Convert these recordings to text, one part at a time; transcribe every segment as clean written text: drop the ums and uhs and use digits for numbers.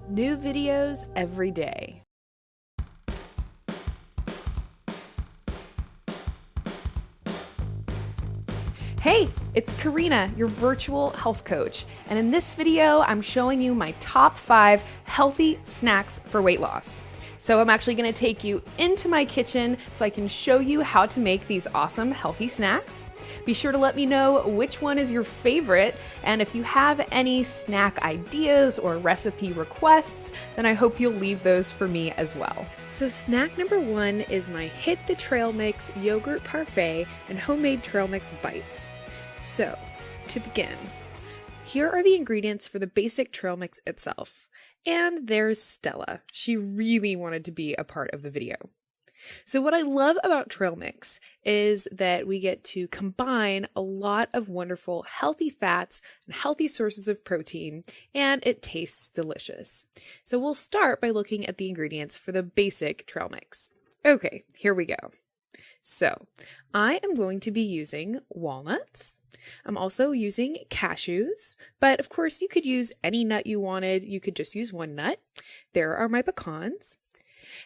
New videos every day. Hey, it's Karina, your virtual health coach. And in this video, I'm showing you my top 5 healthy snacks for weight loss. So I'm actually gonna take you into my kitchen so I can show you how to make these awesome healthy snacks. Be sure to let me know which one is your favorite, and if you have any snack ideas or recipe requests, then I hope you'll leave those for me as well. So snack number 1 is my Hit the Trail Mix yogurt parfait and homemade trail mix bites. So, to begin, here are the ingredients for the basic trail mix itself. And there's Stella. She really wanted to be a part of the video. So what I love about trail mix is that we get to combine a lot of wonderful healthy fats and healthy sources of protein, and it tastes delicious. So we'll start by looking at the ingredients for the basic trail mix. Okay, here we go. So I am going to be using walnuts. I'm also using cashews, but of course you could use any nut you wanted. You could just use one nut. There are my pecans.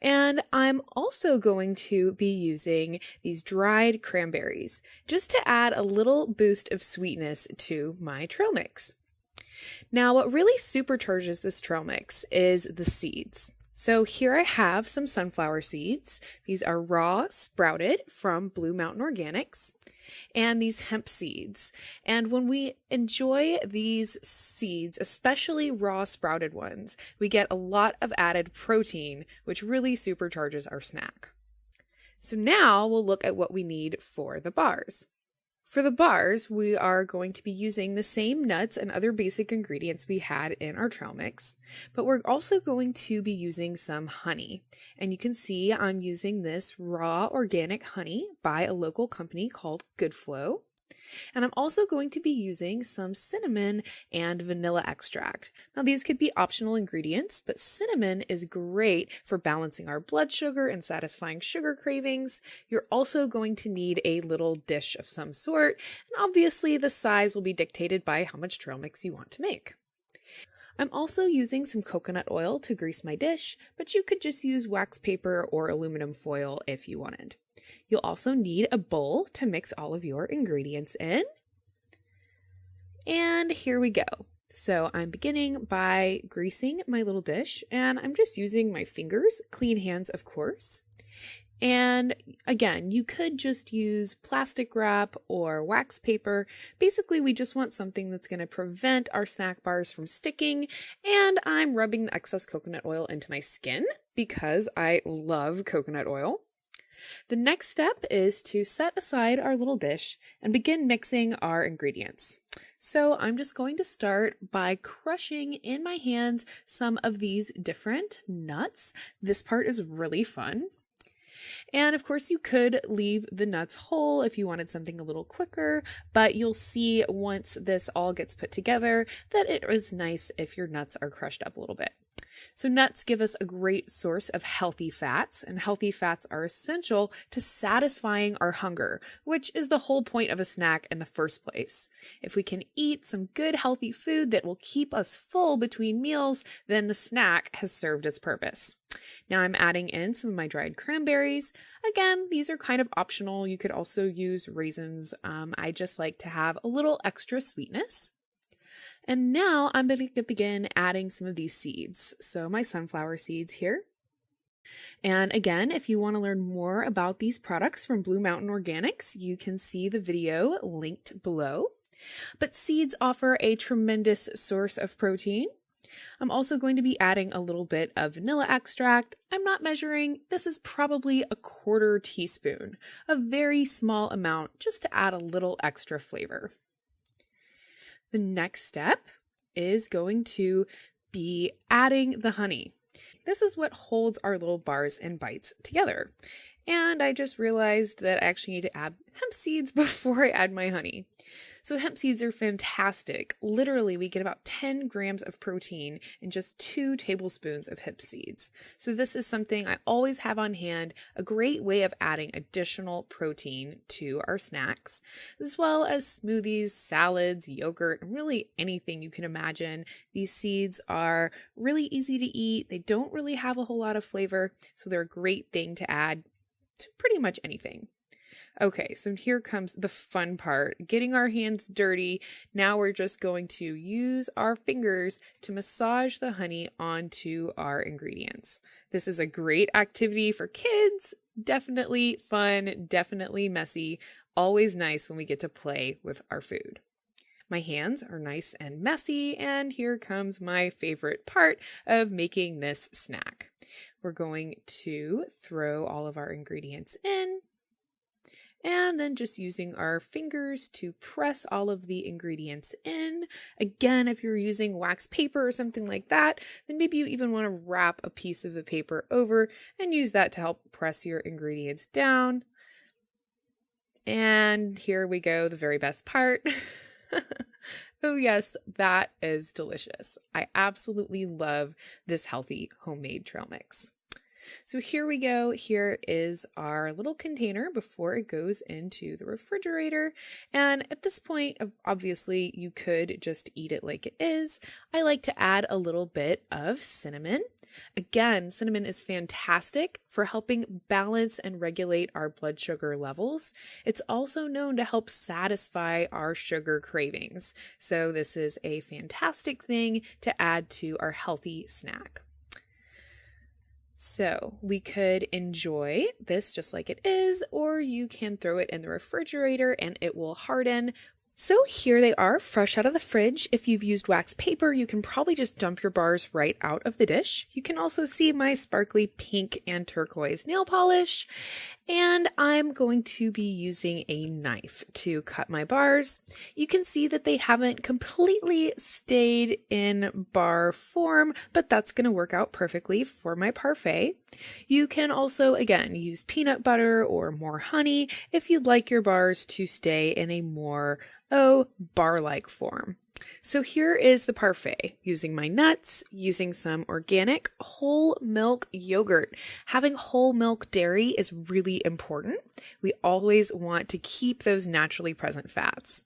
And I'm also going to be using these dried cranberries just to add a little boost of sweetness to my trail mix. Now, what really supercharges this trail mix is the seeds. So here I have some sunflower seeds. These are raw sprouted from Blue Mountain Organics, and these hemp seeds. And when we enjoy these seeds, especially raw sprouted ones, we get a lot of added protein, which really supercharges our snack. So now we'll look at what we need for the bars. For the bars, we are going to be using the same nuts and other basic ingredients we had in our trail mix, but we're also going to be using some honey. And you can see I'm using this raw organic honey by a local company called Good Flow. And I'm also going to be using some cinnamon and vanilla extract. Now these could be optional ingredients, but cinnamon is great for balancing our blood sugar and satisfying sugar cravings. You're also going to need a little dish of some sort, and obviously the size will be dictated by how much trail mix you want to make. I'm also using some coconut oil to grease my dish, but you could just use wax paper or aluminum foil if you wanted. You'll also need a bowl to mix all of your ingredients in. And here we go. So I'm beginning by greasing my little dish, and I'm just using my fingers, clean hands of course. And again, you could just use plastic wrap or wax paper. Basically, we just want something that's going to prevent our snack bars from sticking. And I'm rubbing the excess coconut oil into my skin because I love coconut oil. The next step is to set aside our little dish and begin mixing our ingredients. So I'm just going to start by crushing in my hands some of these different nuts. This part is really fun. And of course you could leave the nuts whole if you wanted something a little quicker, but you'll see once this all gets put together that it is nice if your nuts are crushed up a little bit. So nuts give us a great source of healthy fats, and healthy fats are essential to satisfying our hunger, which is the whole point of a snack in the first place. If we can eat some good healthy food that will keep us full between meals, then the snack has served its purpose. Now I'm adding in some of my dried cranberries. Again, these are kind of optional. You could also use raisins. I just like to have a little extra sweetness. And now I'm going to begin adding some of these seeds. So my sunflower seeds here. And again, if you want to learn more about these products from Blue Mountain Organics, you can see the video linked below. But seeds offer a tremendous source of protein. I'm also going to be adding a little bit of vanilla extract. I'm not measuring. This is probably a 1/4 teaspoon, a very small amount just to add a little extra flavor. The next step is going to be adding the honey. This is what holds our little bars and bites together. And I just realized that I actually need to add hemp seeds before I add my honey. So hemp seeds are fantastic. Literally, we get about 10 grams of protein in just 2 tablespoons of hemp seeds. So this is something I always have on hand, a great way of adding additional protein to our snacks, as well as smoothies, salads, yogurt, and really anything you can imagine. These seeds are really easy to eat. They don't really have a whole lot of flavor, so they're a great thing to add to pretty much anything. Okay, so here comes the fun part, getting our hands dirty. Now we're just going to use our fingers to massage the honey onto our ingredients. This is a great activity for kids, definitely fun, definitely messy, always nice when we get to play with our food. My hands are nice and messy, and here comes my favorite part of making this snack. We're going to throw all of our ingredients in, and then just using our fingers to press all of the ingredients in. Again, if you're using wax paper or something like that, then maybe you even want to wrap a piece of the paper over and use that to help press your ingredients down. And here we go, the very best part. Oh yes, that is delicious. I absolutely love this healthy homemade trail mix. So here we go. Here is our little container before it goes into the refrigerator. And at this point, obviously, you could just eat it like it is. I like to add a little bit of cinnamon. Again, cinnamon is fantastic for helping balance and regulate our blood sugar levels. It's also known to help satisfy our sugar cravings. So this is a fantastic thing to add to our healthy snack. So we could enjoy this just like it is, or you can throw it in the refrigerator and it will harden. So here they are, fresh out of the fridge. If you've used wax paper, you can probably just dump your bars right out of the dish. You can also see my sparkly pink and turquoise nail polish. And I'm going to be using a knife to cut my bars. You can see that they haven't completely stayed in bar form, but that's going to work out perfectly for my parfait. You can also, again, use peanut butter or more honey if you'd like your bars to stay in a more bar-like form. So here is the parfait, using my nuts, using some organic whole milk yogurt. Having whole milk dairy is really important. We always want to keep those naturally present fats.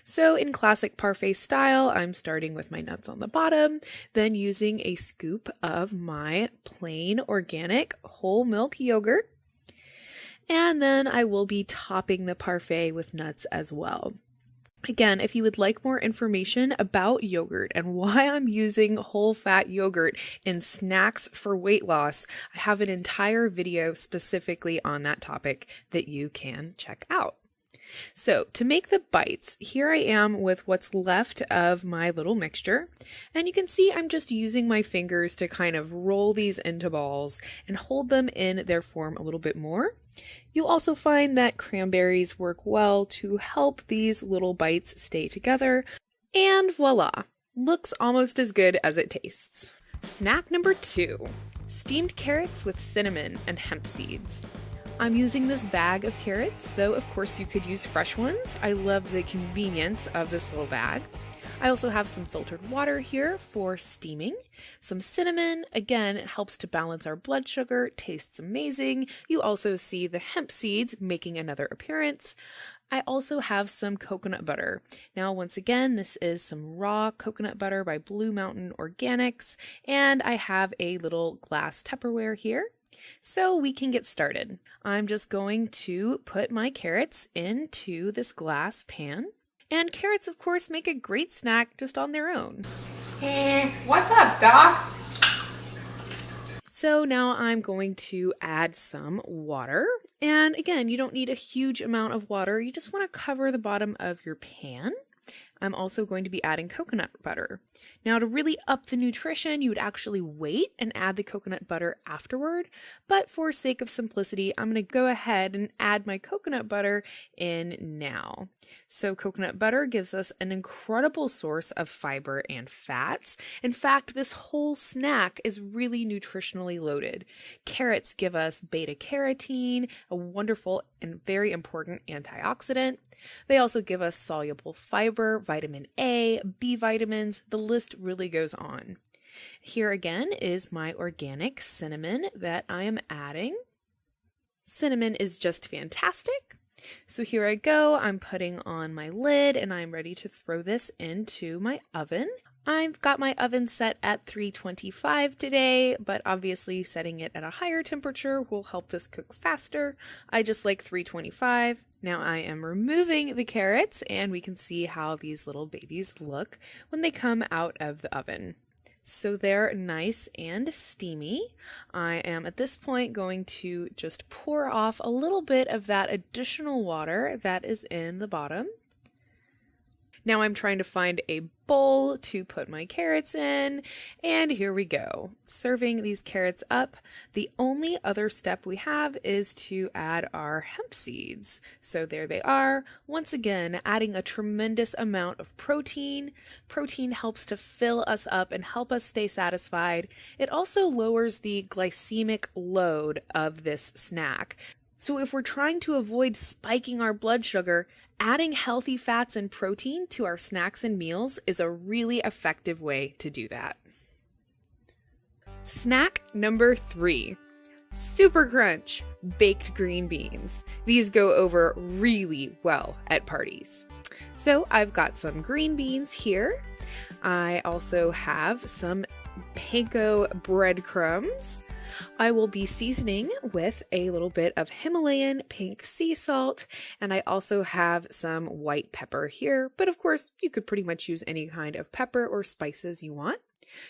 So in classic parfait style, I'm starting with my nuts on the bottom, then using a scoop of my plain organic whole milk yogurt. And then I will be topping the parfait with nuts as well. Again, if you would like more information about yogurt and why I'm using whole fat yogurt in snacks for weight loss, I have an entire video specifically on that topic that you can check out. So to make the bites, here I am with what's left of my little mixture. And you can see I'm just using my fingers to kind of roll these into balls and hold them in their form a little bit more. You'll also find that cranberries work well to help these little bites stay together. And voila, looks almost as good as it tastes. Snack number 2, steamed carrots with cinnamon and hemp seeds. I'm using this bag of carrots, though of course you could use fresh ones. I love the convenience of this little bag. I also have some filtered water here for steaming, some cinnamon. Again, it helps to balance our blood sugar, tastes amazing. You also see the hemp seeds making another appearance. I also have some coconut butter. Now, once again, this is some raw coconut butter by Blue Mountain Organics, and I have a little glass Tupperware here. So we can get started. I'm just going to put my carrots into this glass pan. And carrots, of course, make a great snack just on their own. Hey, what's up, Doc? So now I'm going to add some water. And again, you don't need a huge amount of water. You just want to cover the bottom of your pan. I'm also going to be adding coconut butter. Now, to really up the nutrition, you would actually wait and add the coconut butter afterward, but for sake of simplicity, I'm going to go ahead and add my coconut butter in now. So coconut butter gives us an incredible source of fiber and fats. In fact, this whole snack is really nutritionally loaded. Carrots give us beta carotene, a wonderful and very important antioxidant. They also give us soluble fiber, vitamin A, B vitamins, the list really goes on. Here again is my organic cinnamon that I am adding. Cinnamon is just fantastic. So here I go, I'm putting on my lid and I'm ready to throw this into my oven. I've got my oven set at 325 today, but obviously setting it at a higher temperature will help this cook faster. I just like 325. Now I am removing the carrots and we can see how these little babies look when they come out of the oven. So they're nice and steamy. I am at this point going to just pour off a little bit of that additional water that is in the bottom. Now I'm trying to find a bowl to put my carrots in, and here we go. Serving these carrots up. The only other step we have is to add our hemp seeds. So there they are. Once again, adding a tremendous amount of protein. Protein helps to fill us up and help us stay satisfied. It also lowers the glycemic load of this snack. So if we're trying to avoid spiking our blood sugar, adding healthy fats and protein to our snacks and meals is a really effective way to do that. Snack number 3, Super Crunch baked green beans. These go over really well at parties. So I've got some green beans here. I also have some panko breadcrumbs. I will be seasoning with a little bit of Himalayan pink sea salt, and I also have some white pepper here, but of course you could pretty much use any kind of pepper or spices you want.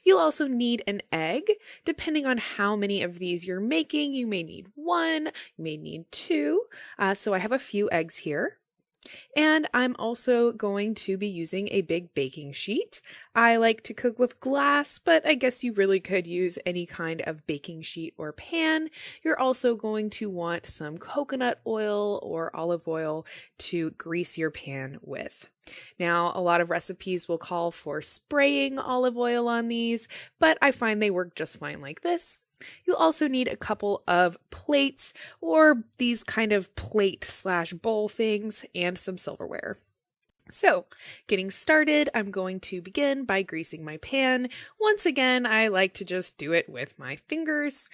You'll also need an egg. Depending on how many of these you're making, you may need 1, you may need 2, so I have a few eggs here. And I'm also going to be using a big baking sheet. I like to cook with glass, but I guess you really could use any kind of baking sheet or pan. You're also going to want some coconut oil or olive oil to grease your pan with. Now, a lot of recipes will call for spraying olive oil on these, but I find they work just fine like this. You'll also need a couple of plates or these kind of plate/bowl things and some silverware. So, getting started, I'm going to begin by greasing my pan. Once again, I like to just do it with my fingers.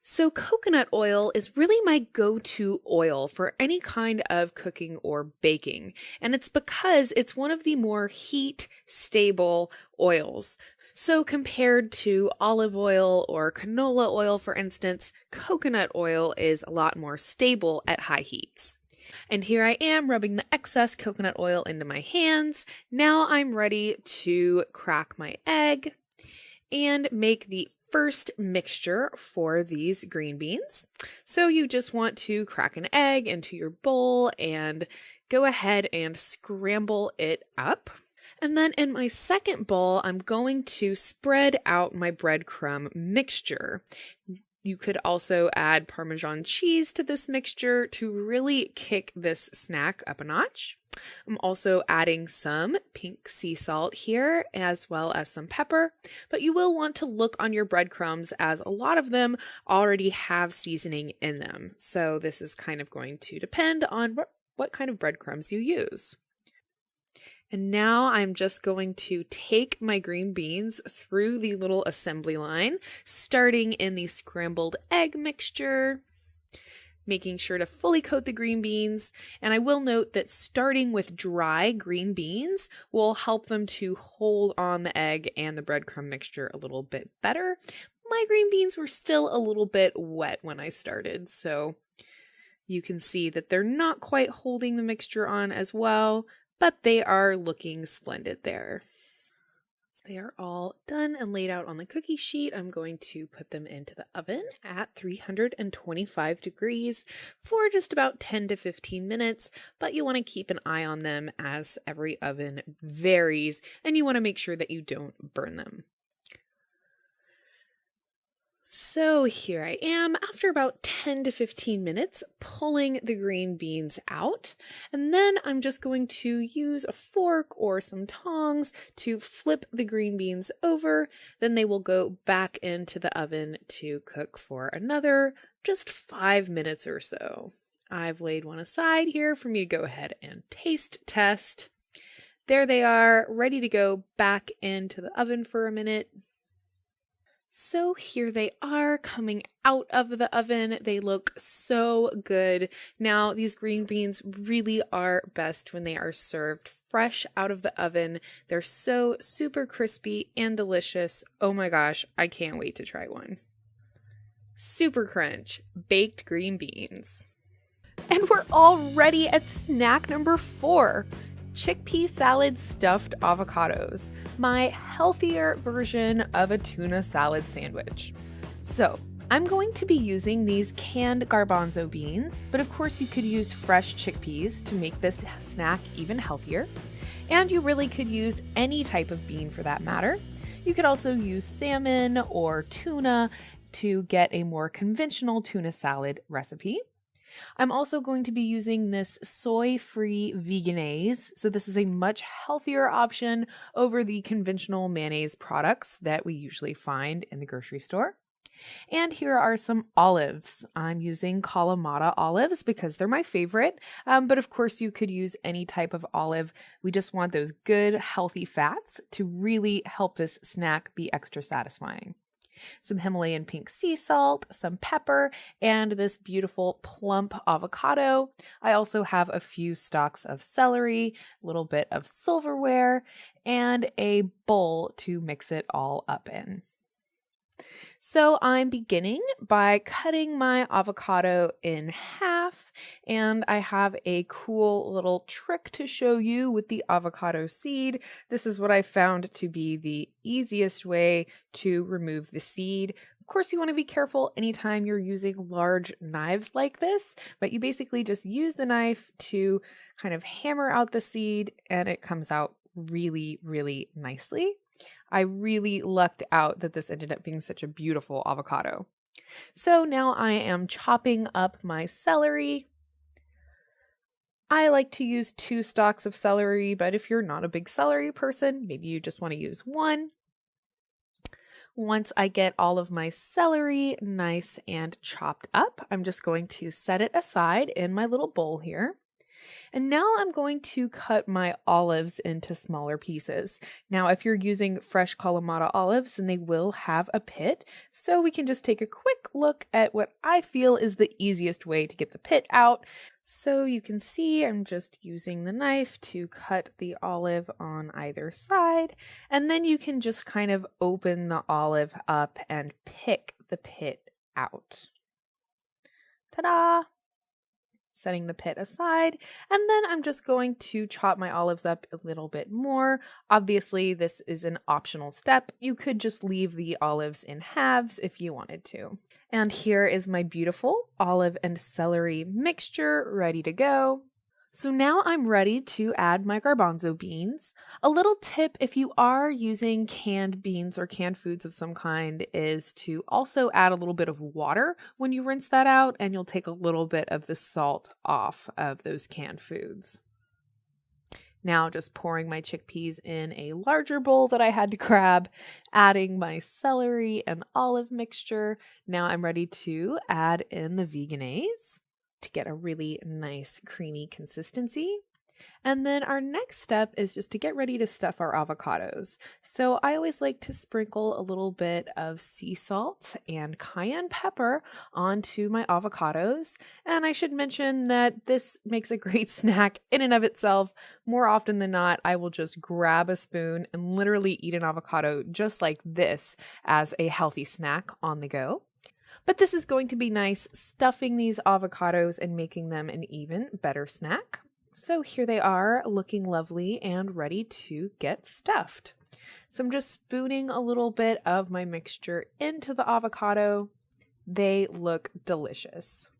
So coconut oil is really my go-to oil for any kind of cooking or baking, and it's because it's one of the more heat-stable oils. So compared to olive oil or canola oil, for instance, coconut oil is a lot more stable at high heats. And here I am rubbing the excess coconut oil into my hands. Now I'm ready to crack my egg and make the first mixture for these green beans. So you just want to crack an egg into your bowl and go ahead and scramble it up. And then in my second bowl, I'm going to spread out my breadcrumb mixture. You could also add Parmesan cheese to this mixture to really kick this snack up a notch. I'm also adding some pink sea salt here, as well as some pepper, but you will want to look on your breadcrumbs as a lot of them already have seasoning in them. So this is kind of going to depend on what kind of breadcrumbs you use. And now I'm just going to take my green beans through the little assembly line, starting in the scrambled egg mixture, making sure to fully coat the green beans. And I will note that starting with dry green beans will help them to hold on the egg and the breadcrumb mixture a little bit better. My green beans were still a little bit wet when I started, so you can see that they're not quite holding the mixture on as well, but they are looking splendid there. They are all done and laid out on the cookie sheet. I'm going to put them into the oven at 325 degrees for just about 10 to 15 minutes, but you want to keep an eye on them as every oven varies, and you want to make sure that you don't burn them. So here I am after about 10 to 15 minutes pulling the green beans out, and then I'm just going to use a fork or some tongs to flip the green beans over. Then they will go back into the oven to cook for another just 5 minutes or so. I've laid one aside here for me to go ahead and taste test. There they are, ready to go back into the oven for a minute. So here they are coming out of the oven. They look so good. Now, these green beans really are best when they are served fresh out of the oven. They're so super crispy and delicious. Oh my gosh, I can't wait to try one. Super Crunch baked green beans. And we're already at snack number 4. Chickpea salad stuffed avocados, my healthier version of a tuna salad sandwich. So I'm going to be using these canned garbanzo beans, but of course you could use fresh chickpeas to make this snack even healthier. And you really could use any type of bean for that matter. You could also use salmon or tuna to get a more conventional tuna salad recipe. I'm also going to be using this soy-free veganese. So this is a much healthier option over the conventional mayonnaise products that we usually find in the grocery store. And here are some olives. I'm using Kalamata olives because they're my favorite, but of course you could use any type of olive. We just want those good, healthy fats to really help this snack be extra satisfying. Some Himalayan pink sea salt, some pepper, and this beautiful plump avocado. I also have a few stalks of celery, a little bit of silverware, and a bowl to mix it all up in. So I'm beginning by cutting my avocado in half, and I have a cool little trick to show you with the avocado seed. This is what I found to be the easiest way to remove the seed. Of course, you want to be careful anytime you're using large knives like this, but you basically just use the knife to kind of hammer out the seed, and it comes out really, really nicely. I really lucked out that this ended up being such a beautiful avocado. So now I am chopping up my celery. I like to use 2 stalks of celery, but if you're not a big celery person, maybe you just want to use 1. Once I get all of my celery nice and chopped up, I'm just going to set it aside in my little bowl here. And now I'm going to cut my olives into smaller pieces. Now, if you're using fresh Kalamata olives, then they will have a pit. So we can just take a quick look at what I feel is the easiest way to get the pit out. So you can see I'm just using the knife to cut the olive on either side. And then you can just kind of open the olive up and pick the pit out. Ta-da! Setting the pit aside, and then I'm just going to chop my olives up a little bit more. Obviously, this is an optional step. You could just leave the olives in halves if you wanted to. And here is my beautiful olive and celery mixture ready to go. So now I'm ready to add my garbanzo beans. A little tip if you are using canned beans or canned foods of some kind is to also add a little bit of water when you rinse that out, and you'll take a little bit of the salt off of those canned foods. Now just pouring my chickpeas in a larger bowl that I had to grab, adding my celery and olive mixture. Now I'm ready to add in the veganese to get a really nice creamy consistency. And then our next step is just to get ready to stuff our avocados. So I always like to sprinkle a little bit of sea salt and cayenne pepper onto my avocados. And I should mention that this makes a great snack in and of itself. More often than not, I will just grab a spoon and literally eat an avocado just like this as a healthy snack on the go. But this is going to be nice, stuffing these avocados and making them an even better snack. So here they are, looking lovely and ready to get stuffed. So I'm just spooning a little bit of my mixture into the avocado. They look delicious.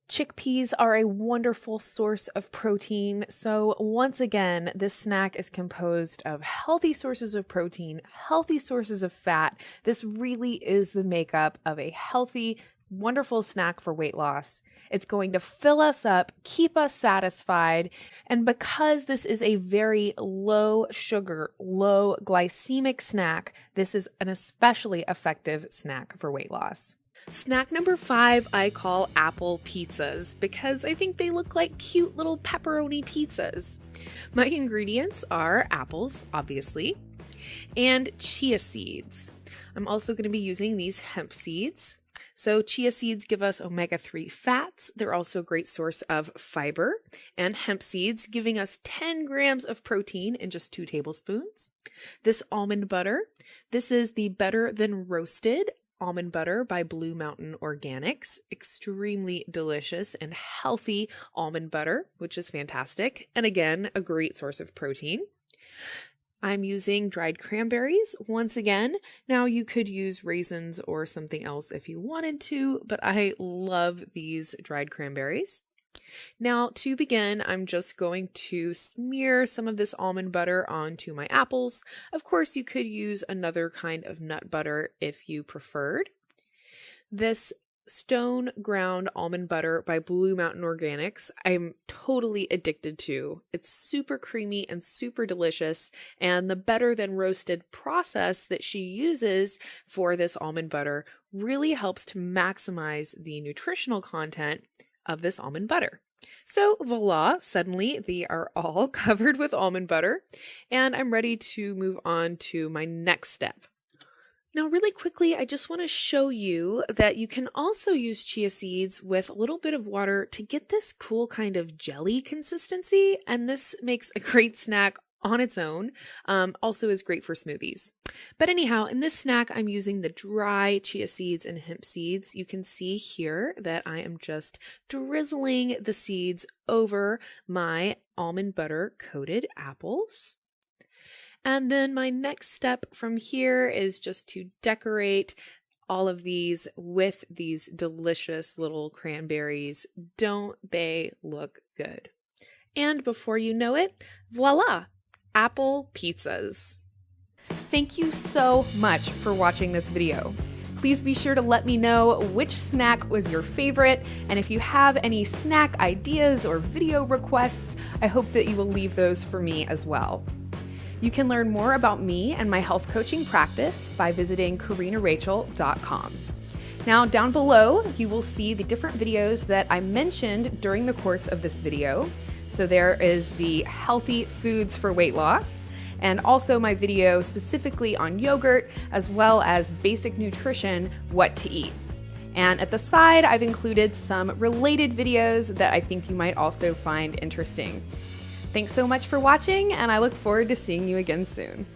Chickpeas are a wonderful source of protein. So once again, this snack is composed of healthy sources of protein, healthy sources of fat. This really is the makeup of a healthy, wonderful snack for weight loss. It's going to fill us up, keep us satisfied, and because this is a very low sugar, low glycemic snack, this is an especially effective snack for weight loss. Snack number 5 I call apple pizzas because I think they look like cute little pepperoni pizzas. My ingredients are apples, obviously, and chia seeds. I'm also going to be using these hemp seeds. So chia seeds give us omega-3 fats. They're also a great source of fiber, and hemp seeds giving us 10 grams of protein in just 2 tablespoons. This almond butter, this is the Better Than Roasted almond butter by Blue Mountain Organics. Extremely delicious and healthy almond butter, which is fantastic. And again, a great source of protein. I'm using dried cranberries once again. Now you could use raisins or something else if you wanted to, but I love these dried cranberries. Now to begin, I'm just going to smear some of this almond butter onto my apples. Of course, you could use another kind of nut butter if you preferred. This stone ground almond butter by Blue Mountain Organics, I'm totally addicted to. It's super creamy and super delicious, and the Better Than Roasted process that she uses for this almond butter really helps to maximize the nutritional content of this almond butter. So voila, suddenly they are all covered with almond butter, and I'm ready to move on to my next step. Now, really quickly, I just want to show you that you can also use chia seeds with a little bit of water to get this cool kind of jelly consistency, and this makes a great snack on its own. Also is great for smoothies. But anyhow, in this snack, I'm using the dry chia seeds and hemp seeds. You can see here that I am just drizzling the seeds over my almond butter coated apples. And then my next step from here is just to decorate all of these with these delicious little cranberries. Don't they look good? And before you know it, voila, apple pizzas. Thank you so much for watching this video. Please be sure to let me know which snack was your favorite, and if you have any snack ideas or video requests, I hope that you will leave those for me as well. You can learn more about me and my health coaching practice by visiting KarinaRachel.com. Now, down below, you will see the different videos that I mentioned during the course of this video. So there is the healthy foods for weight loss, and also my video specifically on yogurt, as well as basic nutrition, what to eat. And at the side, I've included some related videos that I think you might also find interesting. Thanks so much for watching, and I look forward to seeing you again soon.